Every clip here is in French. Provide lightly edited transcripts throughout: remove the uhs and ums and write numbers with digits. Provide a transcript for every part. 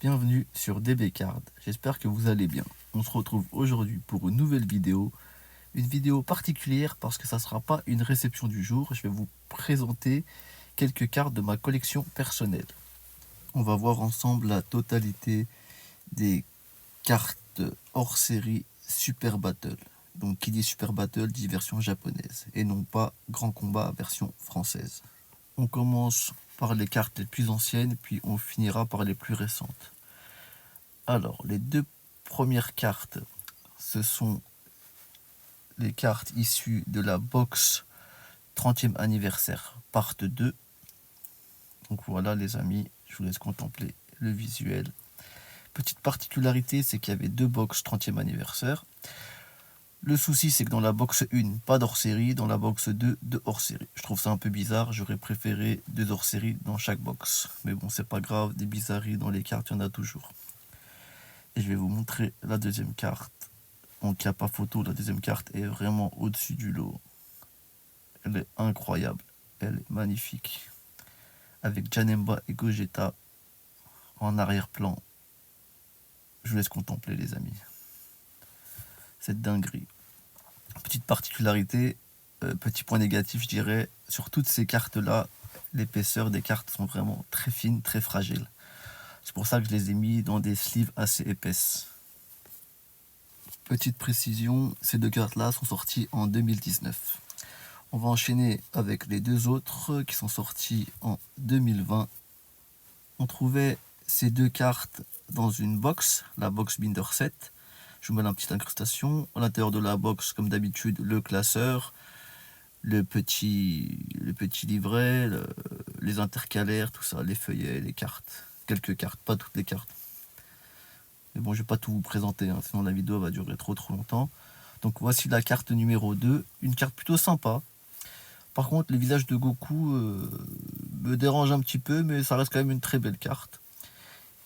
Bienvenue sur DB Card, j'espère que vous allez bien. On se retrouve aujourd'hui pour une nouvelle vidéo. Une vidéo particulière parce que ça ne sera pas une réception du jour. Je vais vous présenter quelques cartes de ma collection personnelle. On va voir ensemble la totalité des cartes hors série Super Battle. Donc qui dit Super Battle dit version japonaise et non pas Grand Combat version française. On commence par les cartes les plus anciennes puis on finira par les plus récentes. Alors, les deux premières cartes, ce sont les cartes issues de la box 30e anniversaire, part 2. Donc voilà les amis, je vous laisse contempler le visuel. Petite particularité, c'est qu'il y avait deux box 30e anniversaire. Le souci, c'est que dans la box 1, pas d'hors-série, dans la box 2, deux hors-série. Je trouve ça un peu bizarre, j'aurais préféré deux hors-série dans chaque box. Mais bon, c'est pas grave, des bizarreries dans les cartes, il y en a toujours. Et je vais vous montrer la deuxième carte. Donc il n'y a pas photo, la deuxième carte est vraiment au-dessus du lot. Elle est incroyable, elle est magnifique. Avec Janemba et Gogeta en arrière-plan. Je vous laisse contempler les amis. Cette dinguerie. Petite particularité, petit point négatif je dirais, sur toutes ces cartes-là, l'épaisseur des cartes sont vraiment très fines, très fragiles. C'est pour ça que je les ai mis dans des sleeves assez épaisses. Petite précision, ces deux cartes-là sont sorties en 2019. On va enchaîner avec les deux autres qui sont sortis en 2020. On trouvait ces deux cartes dans une box, la box Binder 7. Je vous mets la petite incrustation. À l'intérieur de la box, comme d'habitude, le classeur, le petit livret, les intercalaires, tout ça, les feuillets, les cartes. Quelques cartes, pas toutes les cartes. Mais bon, je vais pas tout vous présenter, hein, sinon la vidéo va durer trop longtemps. Donc voici la carte numéro 2, une carte plutôt sympa. Par contre, le visage de Goku me dérange un petit peu, mais ça reste quand même une très belle carte.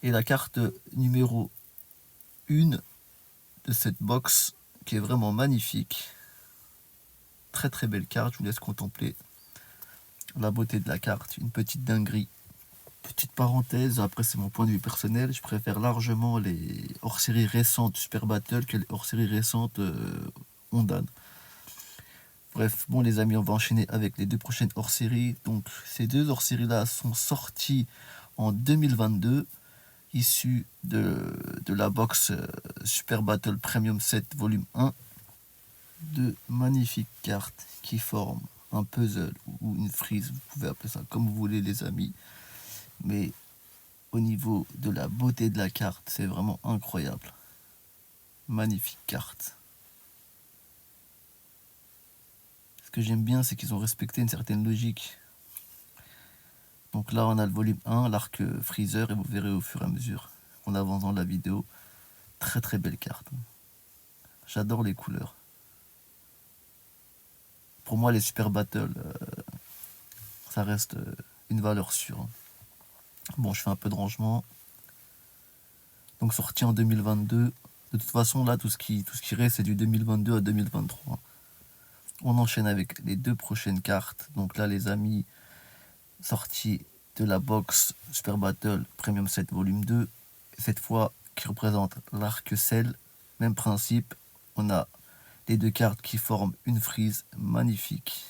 Et la carte numéro 1 de cette box, qui est vraiment magnifique. Très très belle carte, je vous laisse contempler la beauté de la carte, une petite dinguerie. Petite parenthèse, après c'est mon point de vue personnel, je préfère largement les hors-séries récentes Super Battle que les hors-séries récentes Ondan. Bref, bon les amis, on va enchaîner avec les deux prochaines hors-séries. Donc ces deux hors-séries là sont sorties en 2022, issues de la box Super Battle Premium 7 volume 1. Deux magnifiques cartes qui forment un puzzle ou une frise, vous pouvez appeler ça comme vous voulez les amis. Mais au niveau de la beauté de la carte, c'est vraiment incroyable. Magnifique carte. Ce que j'aime bien, c'est qu'ils ont respecté une certaine logique. Donc là, on a le volume 1, l'arc Freezer, et vous verrez au fur et à mesure qu'on avance dans la vidéo. Très très belle carte. J'adore les couleurs. Pour moi, les Super Battle, ça reste une valeur sûre. Bon, je fais un peu de rangement. Donc sorti en 2022. De toute façon, là, tout ce qui reste, c'est du 2022 à 2023. On enchaîne avec les deux prochaines cartes. Donc là, les amis, sorties de la box Super Battle Premium 7 volume 2. Cette fois, qui représente l'arc Cell. Même principe, on a les deux cartes qui forment une frise magnifique.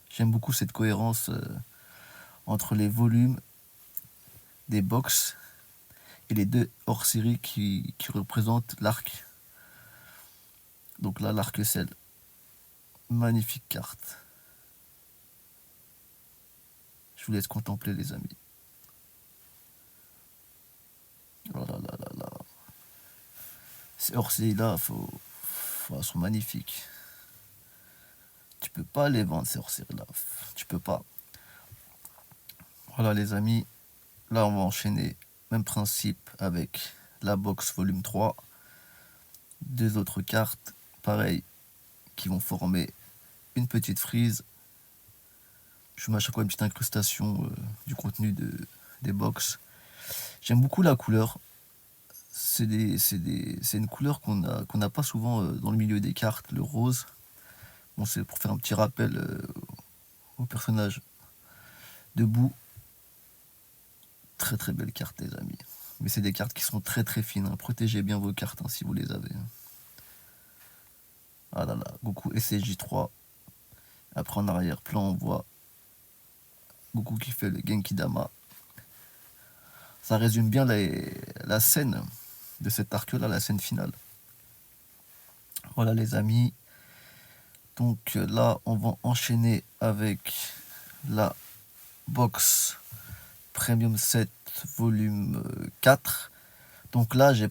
J'aime beaucoup cette cohérence entre les volumes des box et les deux hors-série qui représentent l'arc. Donc là, l'arc Cell. Magnifique carte. Je vous laisse contempler les amis. Oh là là là là. Ces hors-série là, elles sont magnifiques. Tu peux pas les vendre ces hors-série là. Tu peux pas. Voilà les amis. Là on va enchaîner. Même principe avec la box volume 3. Deux autres cartes. Pareil. Qui vont former une petite frise. Je vous mets à chaque fois une petite incrustation du contenu des box. J'aime beaucoup la couleur. C'est une couleur qu'on n'a pas souvent dans le milieu des cartes, le rose. Bon, c'est pour faire un petit rappel au personnage debout. Très très belle carte les amis. Mais c'est des cartes qui sont très très fines. Hein. Protégez bien vos cartes si vous les avez. Ah là là, Goku SSJ3. Après en arrière-plan, on voit Goku qui fait le Genki Dama. Ça résume bien la scène de cet arc-là, la scène finale. Voilà les amis. Donc là, on va enchaîner avec la box Premium 7 volume 4. Donc là, j'ai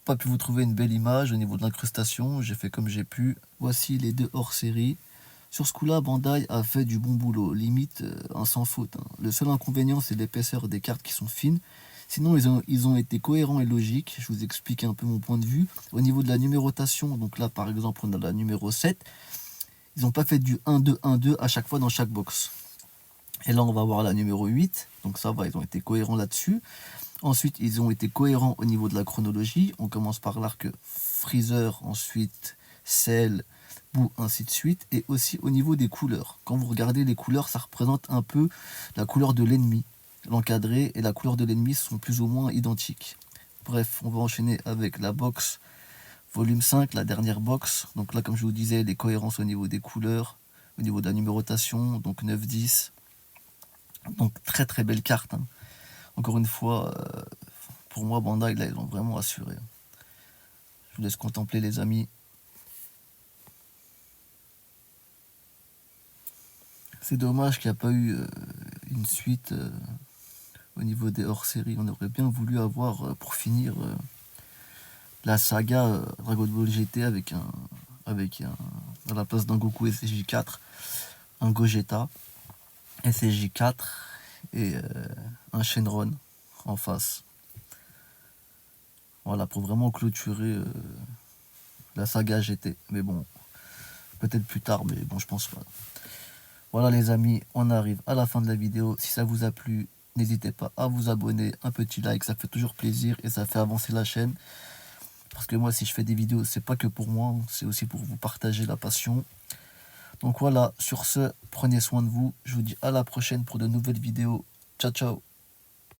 pas pu vous trouver une belle image au niveau de l'incrustation. J'ai fait comme j'ai pu. Voici les deux hors-série. Sur ce coup-là, Bandai a fait du bon boulot, limite un sans faute. Hein. Le seul inconvénient, c'est l'épaisseur des cartes qui sont fines. Sinon, ils ont été cohérents et logiques. Je vous explique un peu mon point de vue. Au niveau de la numérotation, donc là, par exemple, on a la numéro 7. Ils n'ont pas fait du 1-2-1-2 à chaque fois dans chaque box. Et là, on va voir la numéro 8. Donc ça va, ils ont été cohérents là-dessus. Ensuite, ils ont été cohérents au niveau de la chronologie. On commence par l'arc Freezer, ensuite Cell, Boo, ainsi de suite. Et aussi au niveau des couleurs. Quand vous regardez les couleurs, ça représente un peu la couleur de l'ennemi. L'encadré et la couleur de l'ennemi sont plus ou moins identiques. Bref, on va enchaîner avec la box volume 5, la dernière box. Donc là, comme je vous disais, les cohérences au niveau des couleurs, au niveau de la numérotation, donc 9-10. Donc très très belle carte. Hein. Encore une fois, pour moi, Bandai, là, ils ont vraiment assuré. Je vous laisse contempler les amis. C'est dommage qu'il n'y a pas eu une suite au niveau des hors-séries. On aurait bien voulu avoir, pour finir, la saga Dragon Ball GT avec à la place d'un Goku SSJ4, un Gogeta SSJ4 et un Shenron en face. Voilà, pour vraiment clôturer la saga GT. Mais bon, peut-être plus tard, mais bon, je pense pas. Voilà les amis, on arrive à la fin de la vidéo. Si ça vous a plu, n'hésitez pas à vous abonner, un petit like, ça fait toujours plaisir et ça fait avancer la chaîne. Parce que moi, si je fais des vidéos, c'est pas que pour moi, c'est aussi pour vous partager la passion. Donc voilà, sur ce, prenez soin de vous. Je vous dis à la prochaine pour de nouvelles vidéos. Ciao, ciao.